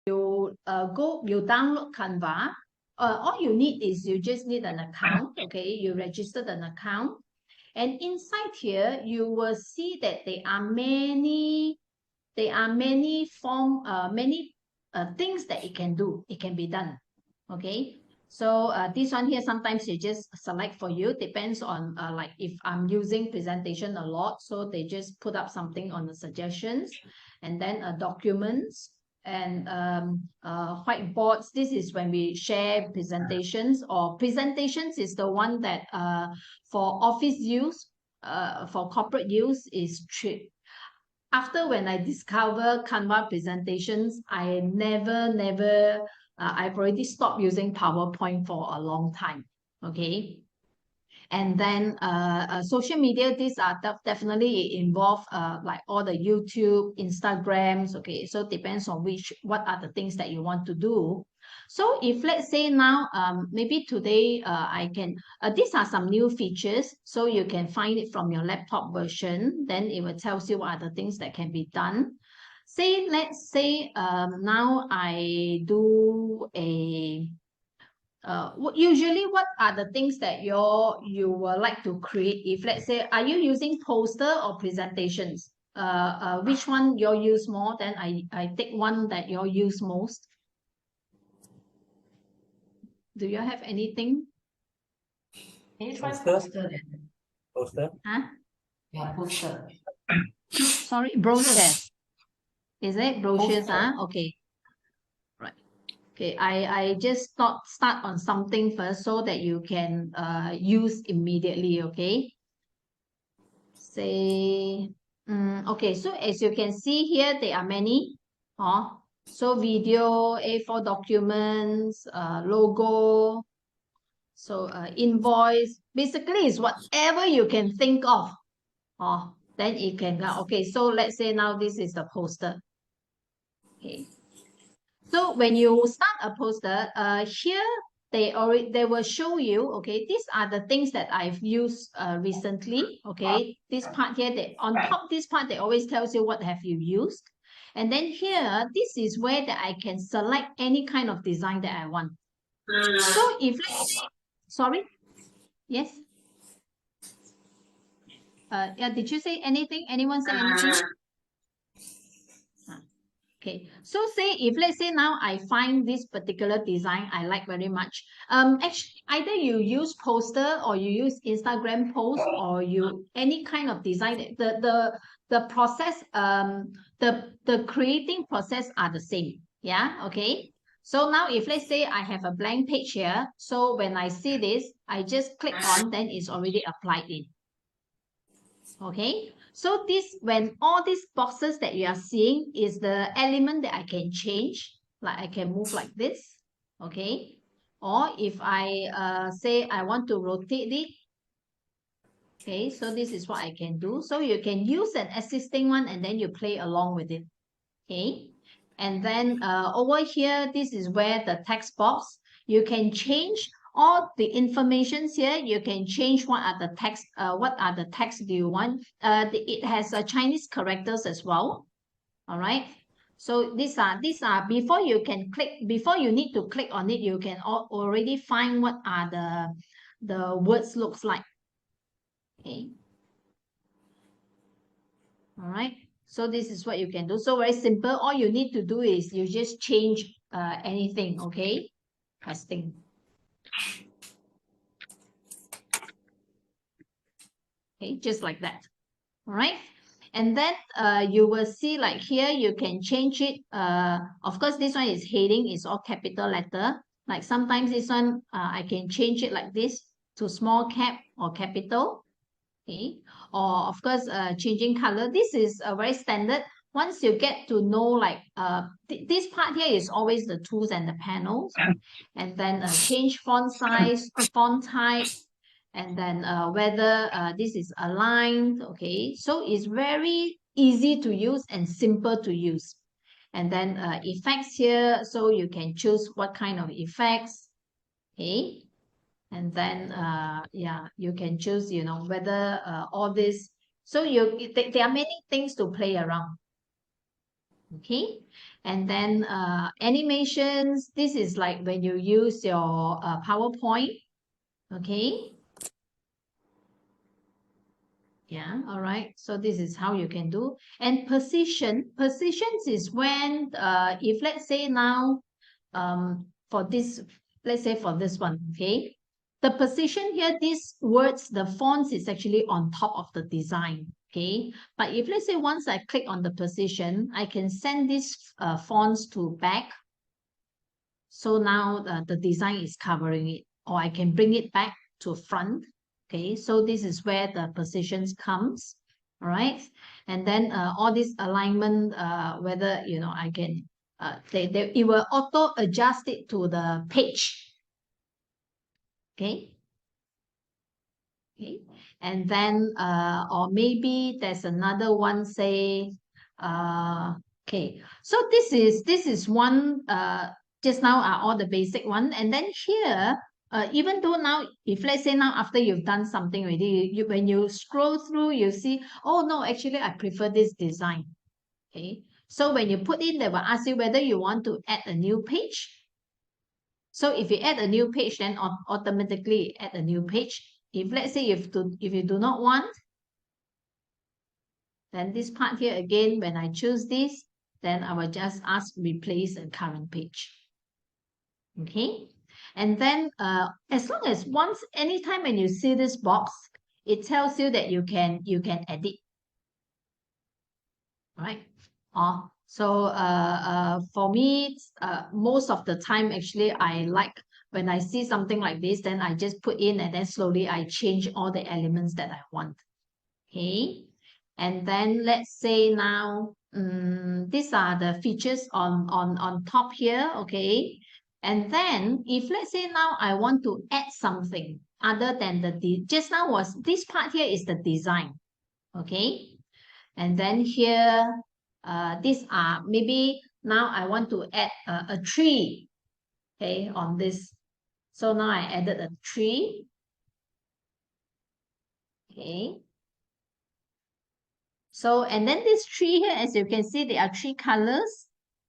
you download Canva. All you need is you just need an account. Okay, you registered an account, and inside here you will see that there are many things that it can do. It can be done. Okay, so this one here, sometimes you just select for you, depends on like if I'm using presentation a lot, so they just put up something on the suggestions, and then documents and whiteboards. This is when we share presentations, or presentations is the one that for office use, for corporate use is after when I discover Canva presentations, I I've already stopped using PowerPoint for a long time. Okay. And then social media, these are definitely involve like all the YouTube, Instagrams. Okay, so depends on what are the things that you want to do. So if let's say now, maybe today I can, these are some new features, so you can find it from your laptop version, then it will tell you what are the things that can be done. Let's say now I do a usually what are the things that you would like to create? If let's say, are you using poster or presentations? Which one you use more? Then I take one that you use most. Do you have anything? Can you try poster then? Poster? Huh? Yeah, poster. Sorry, brochures. Is it brochures? Okay. Right. Okay, I just start on something first so that you can use immediately. Okay. Say, okay, so as you can see here, there are many. So video, A4 documents, logo, so invoice, basically is whatever you can think of. Then it can go. Okay, so let's say now this is the poster. Okay. So when you start a poster, here they will show you, okay, these are the things that I've used recently. Okay, this part here, on top this part, they always tells you what have you used. And then here, this is where that I can select any kind of design that I want. So if let's say, sorry, yes. Yeah, did you say anything? Anyone say anything? Okay, so say if let's say now I find this particular design I like very much. Actually, either you use poster or you use Instagram post, or you any kind of design. The process, the creating process are the same. Yeah. Okay. So now if let's say I have a blank page here, so when I see this, I just click on, then it's already applied in. Okay. So when all these boxes that you are seeing is the element that I can change, like I can move like this, okay? Or if I say I want to rotate it, okay, so this is what I can do. So you can use an existing one and then you play along with it, okay? And then over here, this is where the text box, you can change all the informations here. You can change what are the text do you want. It has Chinese characters as well. All right. So these are before you need to click on it, you can already find what are the words looks like. Okay. All right. So this is what you can do. So very simple. All you need to do is you just change anything. Okay. Testing. Okay, just like that. All right. And then you will see like here, you can change it. Of course, this one is heading, is all capital letter. Like sometimes this one, I can change it like this to small cap or capital. Okay. Or of course, changing color. This is a very standard. Once you get to know like this part here is always the tools and the panels. And then change font size, font type, and then whether this is aligned. Okay, so it's very easy to use and simple to use. And then effects here, so you can choose what kind of effects. Okay, and then yeah, you can choose, you know, whether all this. So there are many things to play around. Okay, and then animations, this is like when you use your PowerPoint. Okay, yeah, all right, so this is how you can do. And positions is when if let's say now for this, let's say for this one, okay, the position here, these words, the fonts is actually on top of the design. Okay, but if let's say once I click on the position, I can send these fonts to back. So now the design is covering it, or I can bring it back to front. Okay, so this is where the positions comes. All right, and then all this alignment, whether you know I can, it will auto adjust it to the page. Okay, okay, and then or maybe there's another one, say okay, so this is one, just now are all the basic one. And then here, even though now, if let's say now after you've done something already, when you scroll through, you see, oh no, actually I prefer this design. Okay, so when you put in, they will ask you whether you want to add a new page. So if you add a new page, then automatically add a new page. If let's say if you do not want, then this part here again, when I choose this, then I will just ask replace a current page. Okay, and then as long as once, anytime when you see this box, it tells you that you can edit, right? So for me, most of the time actually I like when I see something like this, then I just put in and then slowly I change all the elements that I want. Okay, and then let's say now these are the features on top here. Okay, and then if let's say now I want to add something other than just now was this part here is the design. Okay, and then here these are maybe now I want to add a tree. Okay, on this, so now I added a tree. Okay, so, and then this tree here, as you can see, there are three colors,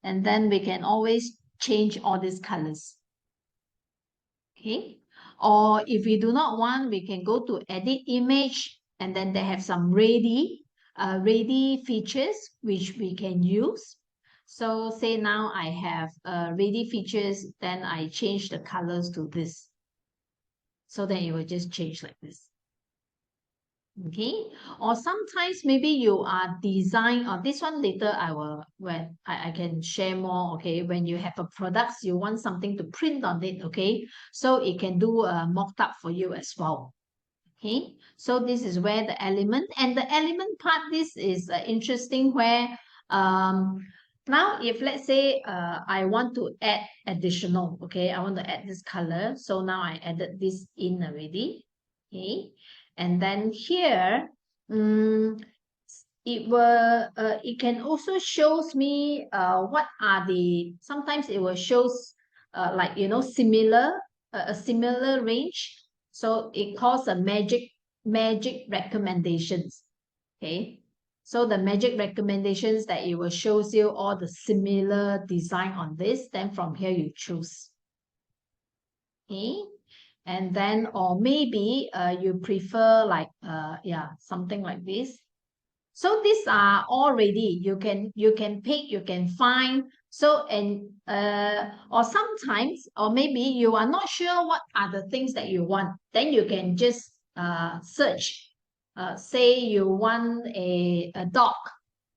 and then we can always change all these colors. Okay, or if we do not want, we can go to edit image, and then they have some ready features which we can use. So say now I have ready features, then I change the colors to this. So then it will just change like this. Okay, or sometimes maybe you are design, or this one later I will, when I can share more. Okay, when you have a products, you want something to print on it. Okay, so it can do a mocked up for you as well. Okay, so this is where the element, and the element part, this is interesting, where now if let's say I want to add additional, okay, I want to add this color, so now I added this in already. Okay, and then here it can also shows me what are the, sometimes it will shows like you know similar, a similar range, so it calls a magic recommendations. Okay, so the magic recommendations, that it will shows you all the similar design on this, then from here you choose. Okay, and then or maybe you prefer like yeah, something like this. So these are already, you can pick, you can find. So, and or sometimes, or maybe you are not sure what are the things that you want, then you can just search. Say you want a dog.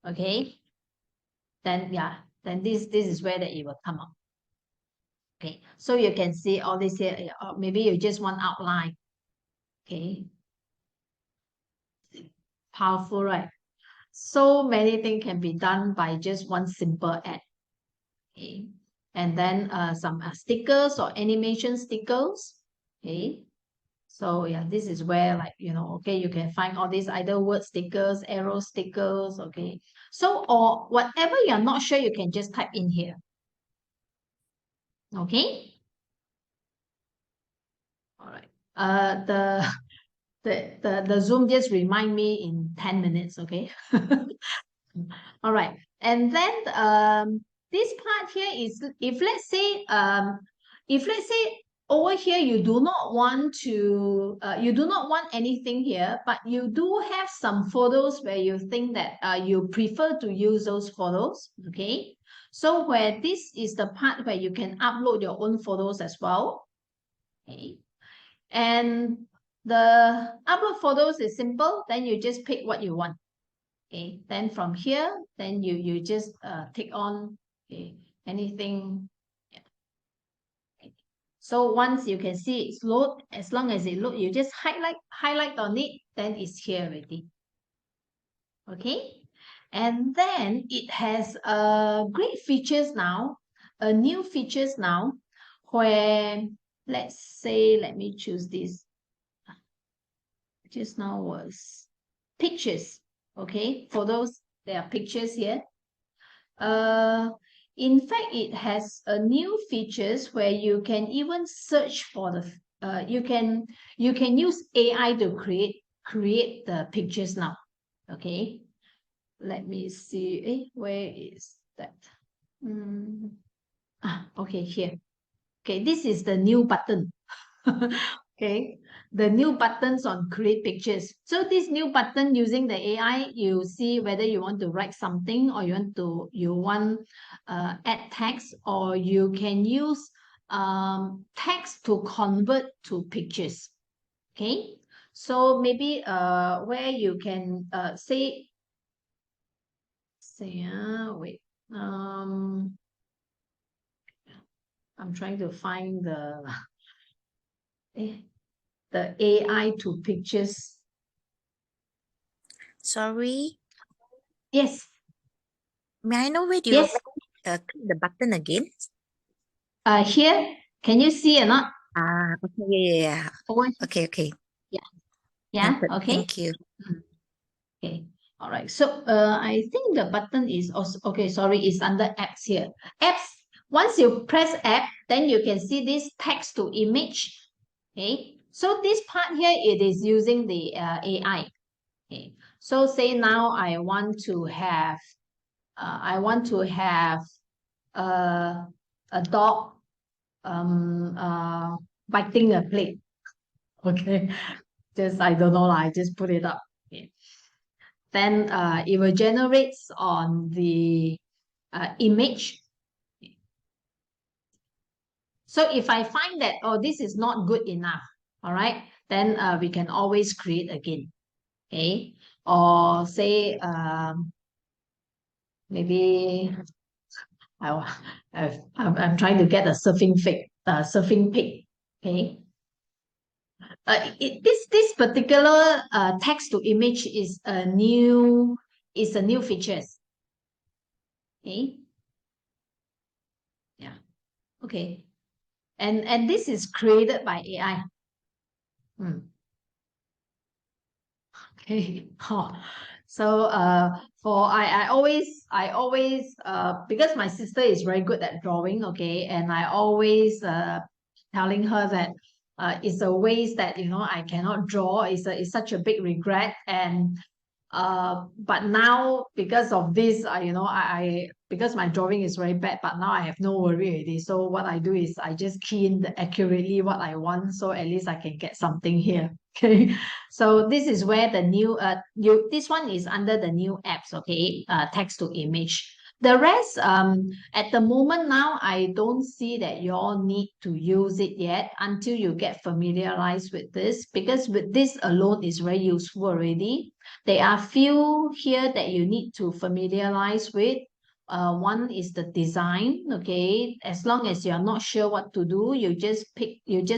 Okay, then yeah, then this is where that it will come up. Okay, so you can see all this here. Maybe you just want outline. Okay, powerful, right? So many things can be done by just one simple ad. Okay, and then some stickers or animation stickers. Okay, so yeah, this is where, like you know, okay, you can find all these either word stickers, arrow stickers. Okay, so or whatever you're not sure, you can just type in here. Okay, all right. The the Zoom just remind me in 10 minutes. Okay. All right. And then this part here is if let's say over here you do not want to you do not want anything here, but you do have some photos where you think that you prefer to use those photos. Okay. So where this is the part where you can upload your own photos as well. Okay. And the upload photos is simple. Then you just pick what you want. Okay, then from here, then you just take on anything. Yeah. Okay. So once you can see it's load, as long as it load, you just highlight on it, then it's here already. Okay, and then it has great features now, new features now, where let's say, let me choose this. Just now was pictures. Okay, for those, there are pictures here. In fact, it has a new features where you can even search for the you can use AI to create the pictures now. Okay, let me see. Where is that? Okay, here. Okay, this is the new button. Okay, the new buttons on create pictures. So this new button using the AI, you see whether you want to write something or you want add text, or you can use text to convert to pictures. Okay, so maybe where you can say wait, I'm trying to find the AI to pictures. Sorry, Yes. may I know where do you Yes. click the button again? Here, can you see or not? Okay, yeah. Over. Okay. Yeah. Noted. Okay. Thank you. Okay. All right. So I think the button is also okay. Sorry, it's under apps here. Apps. Once you press app, then you can see this text to image. Okay. So this part here, it is using the AI. Okay. So say now I want to have a dog biting a plate. Okay. Just I don't know, I just put it up. Okay. Then it will generate on the image. So if I find that, oh, this is not good enough, all right, then we can always create again. Okay. Or say maybe I'm trying to get a surfing pig. Okay. This particular text to image is a new features. Okay. Yeah. Okay. And this is created by AI. Okay. Oh. So for I always because my sister is very good at drawing, okay, and I always telling her that it's a waste that I cannot draw. It's such a big regret. And but now because of this I because my drawing is very bad, but now I have no worry already. So what I do is I just key in accurately what I want, so at least I can get something here. Okay, so this is where the new this one is under the new apps. Okay, text to image. The rest, at the moment now, I don't see that you all need to use it yet until you get familiarized with this, because with this alone is very useful already. There are few here that you need to familiarize with. One is the design. Okay, as long as you're not sure what to do, you just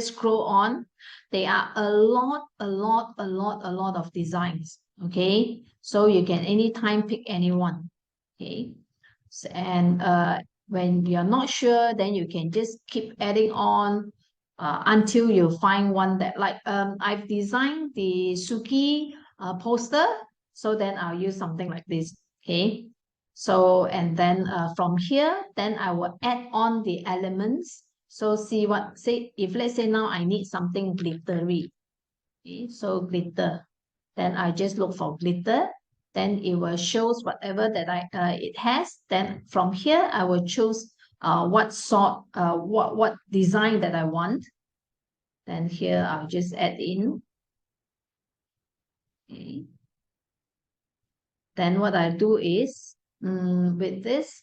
scroll on. There are a lot of designs. Okay, so you can anytime pick anyone. Okay, and when you're not sure, then you can just keep adding on until you find one that like I've designed the Suki poster, so then I'll use something like this. Okay, so and then from here, then I will add on the elements. So see what say if let's say now I need something glittery. Okay, so glitter, then I just look for glitter. then it will shows whatever that it has. Then from here, I will choose what sort, what design that I want. Then here, I'll just add in. Okay. Then what I do is, with this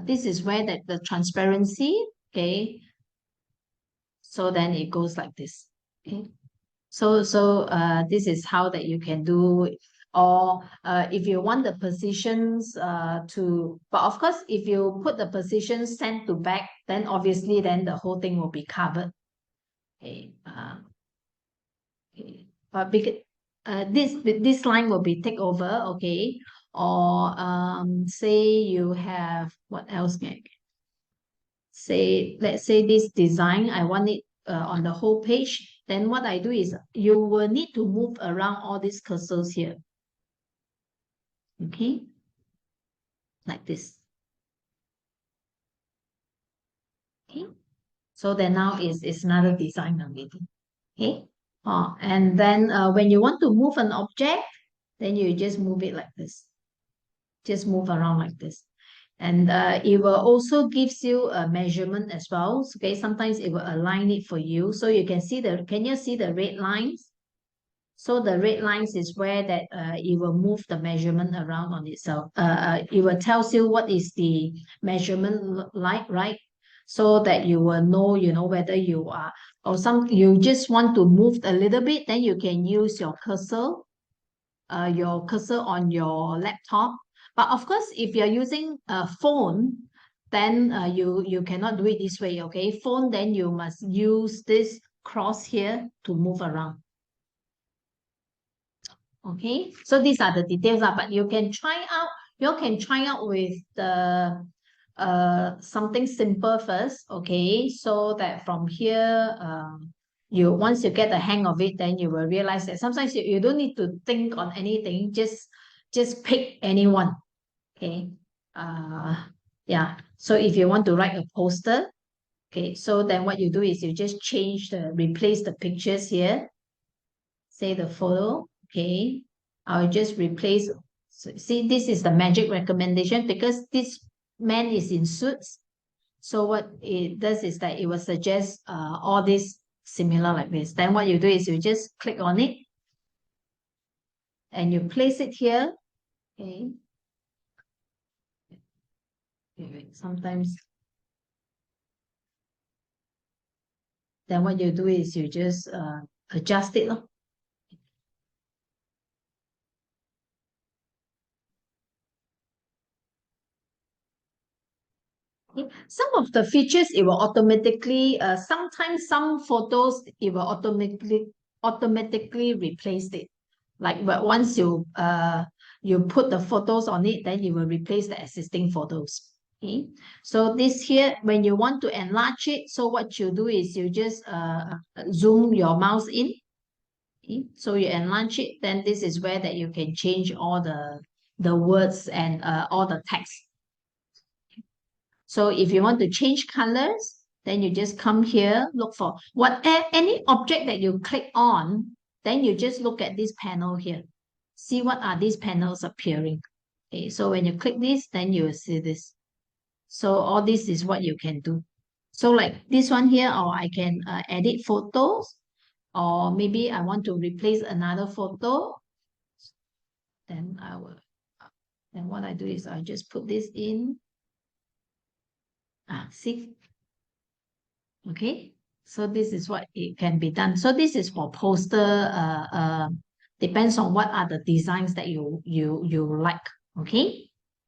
is where that the transparency, okay. So then it goes like this, okay. So this is how that you can do, or if you want the positions but of course, if you put the positions send to back, then obviously then the whole thing will be covered. Okay, okay. But because this line will be take over, okay, or say you have what else? Say, let's say this design, I want it on the whole page. Then what I do is you will need to move around all these cursors here. Okay, like this. Okay, so then now is another design already. Okay, and then when you want to move an object, then you just move it like this. Just move around like this. And it will also gives you a measurement as well. Okay, sometimes it will align it for you. So you can see can you see the red lines? So the red lines is where that it will move the measurement around on itself. It will tells you what is the measurement like, right? So that you will know, whether you are, or you just want to move a little bit, then you can use your cursor on your laptop. But of course, if you're using a phone, then you cannot do it this way, okay? Phone, then you must use this cross here to move around. Okay, so these are the details, but you can try out with the something simple first, okay? So that from here, once you get the hang of it, then you will realize that sometimes you don't need to think on anything, just pick anyone. Okay. Yeah. So if you want to write a poster, okay, so then what you do is you just replace the pictures here. Say the photo, okay. I'll just replace. See, this is the magic recommendation because this man is in suits. So what it does is that it will suggest all this similar like this. Then what you do is you just click on it and you place it here. Okay. Wait, sometimes. Then what you do is you just adjust it. Some of the features it will automatically, sometimes some photos it will automatically replace it. Like, but once you put the photos on it, then you will replace the existing photos. Okay, so this here, when you want to enlarge it, so what you do is you just zoom your mouse in. Okay, so you enlarge it, then this is where that you can change all the words and all the text. So if you want to change colors, then you just come here, look for any object that you click on, then you just look at this panel here. See what are these panels appearing. Okay, so when you click this, then you will see this. So all this is what you can do. So like this one here, or I can edit photos, or maybe I want to replace another photo. Then then what I do is I just put this in. See? Okay, so this is what it can be done. So this is for poster, depends on what are the designs that you like. Okay.